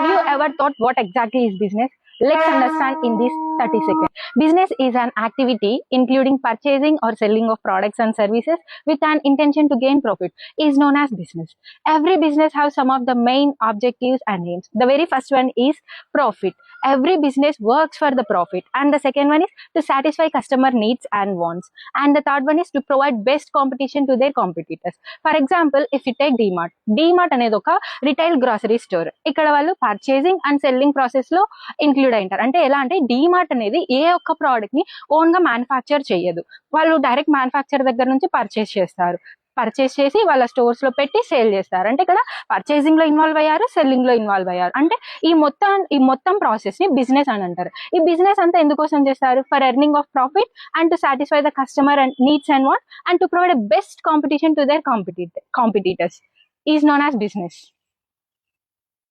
Have you ever thought what exactly is business? Let's understand in this 30 seconds. Business is an activity including purchasing or selling of products and services with an intention to gain profit is known as business. Every business has some of the main objectives and aims. The very first one is profit. Every business works for the profit, and the second one is to satisfy customer needs and wants, and the third one is to provide best competition to their competitors. For example, if you take DMart అనేది ఒక retail grocery store. ఇక్కడ వాళ్ళు purchasing and selling process లో include అయింటారు. అంటే ఎలా అంటే డీమార్ట్ అనేది ఏ ఒక్క ప్రోడక్ట్ ని ఓన్ గా మ్యానుఫ్యాక్చర్ చేయదు. వాళ్ళు డైరెక్ట్ మ్యానుఫ్యాక్చర్ దగ్గర నుంచి పర్చేస్ చేస్తారు. పర్చేస్ చేసి వాళ్ళ స్టోర్స్ లో పెట్టి సేల్ చేస్తారు. అంటే ఇక్కడ పర్చేసింగ్ లో ఇన్వాల్వ్ అయ్యారు, సెల్లింగ్ లో ఇన్వాల్వ్ అయ్యారు. అంటే ఈ మొత్తం ప్రాసెస్ ని బిజినెస్ అని అంటారు. ఈ బిజినెస్ అంతా ఎందుకోసం చేస్తారు? For earning of profit and to satisfy the customer and needs and want and to provide best competition to their competitors is known as business.